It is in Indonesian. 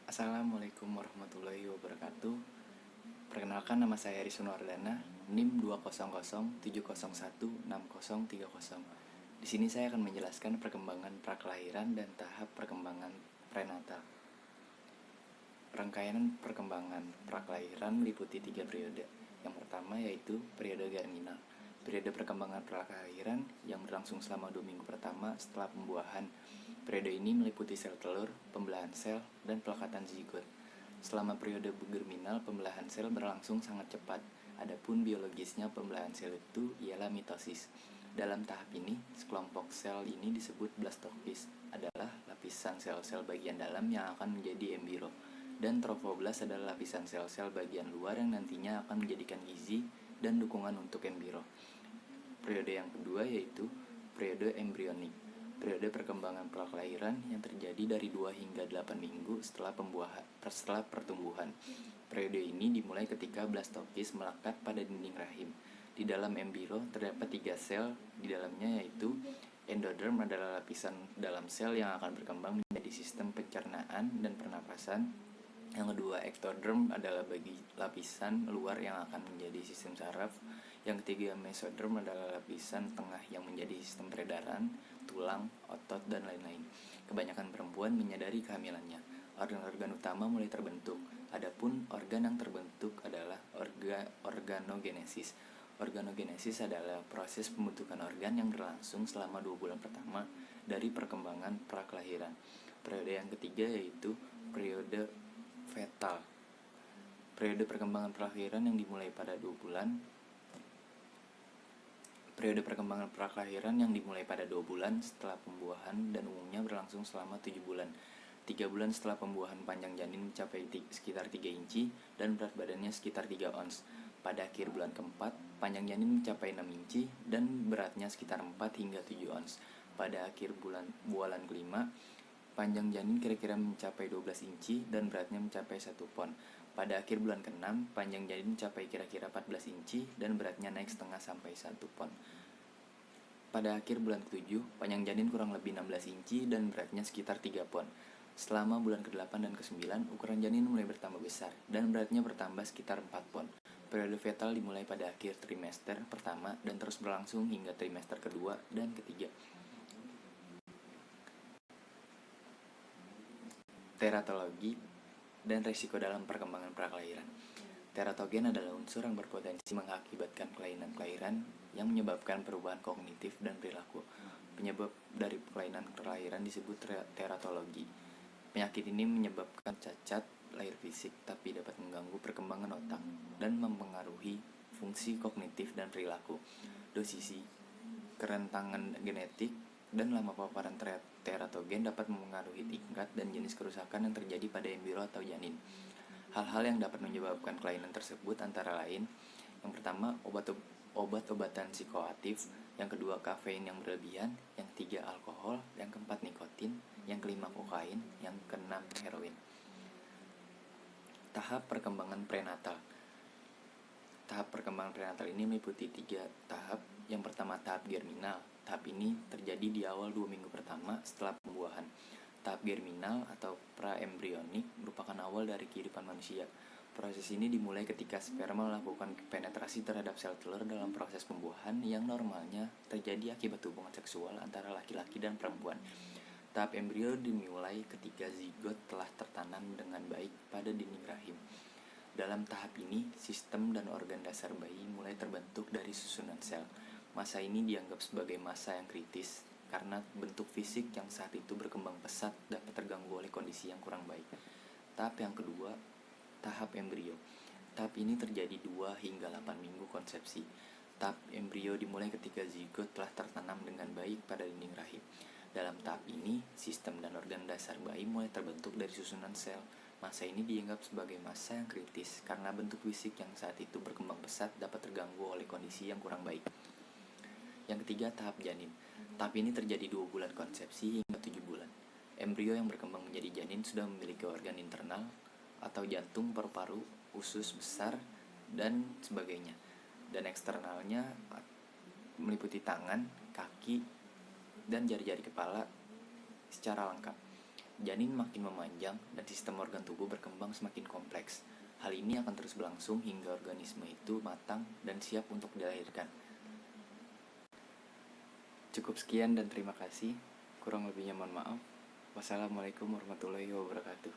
Assalamualaikum warahmatullahi wabarakatuh. Perkenalkan, nama saya Rizwan Wardana, NIM 200701603. Di sini saya akan menjelaskan perkembangan prakelahiran dan tahap perkembangan prenatal. Rangkaian perkembangan prakelahiran meliputi 3 periode. Yang pertama yaitu periode germinal. Periode perkembangan prakelahiran yang berlangsung selama 2 minggu pertama setelah pembuahan. Periode ini meliputi sel telur, pembelahan sel, dan pelekatan zigot. Selama periode germinal, pembelahan sel berlangsung sangat cepat. Adapun biologisnya pembelahan sel itu ialah mitosis. Dalam tahap ini, sekelompok sel ini disebut blastopis, adalah lapisan sel-sel bagian dalam yang akan menjadi embrio. Dan trofoblast adalah lapisan sel-sel bagian luar yang nantinya akan menjadikan gizi dan dukungan untuk embrio. Periode yang kedua yaitu periode embrionik. Periode perkembangan prakelahiran yang terjadi dari 2 hingga 8 minggu setelah pertumbuhan. Periode ini dimulai ketika blastopis melekat pada dinding rahim. Di dalam embrio terdapat 3 sel di dalamnya, yaitu endoderm adalah lapisan dalam sel yang akan berkembang menjadi sistem pencernaan dan pernapasan. Yang kedua, ectoderm adalah lapisan luar yang akan menjadi sistem saraf. Yang ketiga, mesoderm adalah lapisan tengah yang menjadi sistem peredaran, tulang, otot, dan lain-lain. Kebanyakan perempuan menyadari kehamilannya. Organ-organ utama mulai terbentuk. Adapun organ yang terbentuk adalah organogenesis. Organogenesis adalah proses pembentukan organ yang berlangsung selama 2 bulan pertama dari perkembangan prakelahiran. Periode yang ketiga yaitu periode fetal. Periode perkembangan prakelahiran yang dimulai pada 2 bulan. Periode perkembangan prakelahiran yang dimulai pada 2 bulan setelah pembuahan dan umumnya berlangsung selama 7 bulan. 3 bulan setelah pembuahan, panjang janin mencapai sekitar 3 inci dan berat badannya sekitar 3 ons. Pada akhir bulan keempat, panjang janin mencapai 6 inci dan beratnya sekitar 4 hingga 7 ons. Pada akhir bulan kelima, panjang janin kira-kira mencapai 12 inci dan beratnya mencapai 1 pon. Pada akhir bulan ke-6, panjang janin mencapai kira-kira 14 inci dan beratnya naik setengah sampai 1 pon. Pada akhir bulan ke-7, panjang janin kurang lebih 16 inci dan beratnya sekitar 3 pon. Selama bulan ke-8 dan ke-9, ukuran janin mulai bertambah besar dan beratnya bertambah sekitar 4 pon. Periode fetal dimulai pada akhir trimester pertama dan terus berlangsung hingga trimester kedua dan ketiga. Teratologi dan risiko dalam perkembangan prakelahiran. Teratogen adalah unsur yang berpotensi mengakibatkan kelainan kelahiran yang menyebabkan perubahan kognitif dan perilaku. Penyebab dari kelainan kelahiran disebut teratologi. Penyakit ini menyebabkan cacat lahir fisik tapi dapat mengganggu perkembangan otak dan mempengaruhi fungsi kognitif dan perilaku. Dosisi, kerentangan genetik, dan lama paparan teratogen dapat mempengaruhi tingkat dan jenis kerusakan yang terjadi pada embrio atau janin. Hal-hal yang dapat menyebabkan kelainan tersebut antara lain: yang pertama, obat-obatan psikoaktif, yang kedua, kafein yang berlebihan, yang ketiga, alkohol, yang keempat, nikotin, yang kelima, kokain, yang keenam, heroin. Tahap perkembangan prenatal. Tahap perkembangan prenatal ini meliputi 3 tahap. Yang pertama, tahap germinal. Tahap ini terjadi di awal 2 minggu pertama setelah pembuahan. Tahap germinal atau praembrionik merupakan awal dari kehidupan manusia. Proses ini dimulai ketika sperma melakukan penetrasi terhadap sel telur dalam proses pembuahan yang normalnya terjadi akibat hubungan seksual antara laki-laki dan perempuan. Tahap embrio dimulai ketika zigot telah tertanam dengan baik pada dinding rahim. Dalam tahap ini, sistem dan organ dasar bayi mulai terbentuk dari susunan sel. Masa ini dianggap sebagai masa yang kritis karena bentuk fisik yang saat itu berkembang pesat dapat terganggu oleh kondisi yang kurang baik. Tahap yang kedua, tahap embrio. Tahap ini terjadi 2 hingga 8 minggu konsepsi. Tahap embrio dimulai ketika zigot telah tertanam dengan baik pada dinding rahim. Dalam tahap ini, sistem dan organ dasar bayi mulai terbentuk dari susunan sel. Masa ini dianggap sebagai masa yang kritis karena bentuk fisik yang saat itu berkembang pesat dapat terganggu oleh kondisi yang kurang baik. Yang ketiga, tahap janin. Tahap ini terjadi 2 bulan konsepsi hingga 7 bulan. Embrio yang berkembang menjadi janin sudah memiliki organ internal atau jantung, paru-paru, usus besar, dan sebagainya. Dan eksternalnya meliputi tangan, kaki, dan jari-jari kepala secara lengkap. janin makin memanjang dan sistem organ tubuh berkembang semakin kompleks. Hal ini akan terus berlangsung hingga organisme itu matang dan siap untuk dilahirkan. Cukup sekian dan terima kasih. Kurang lebihnya mohon maaf. Wassalamualaikum warahmatullahi wabarakatuh.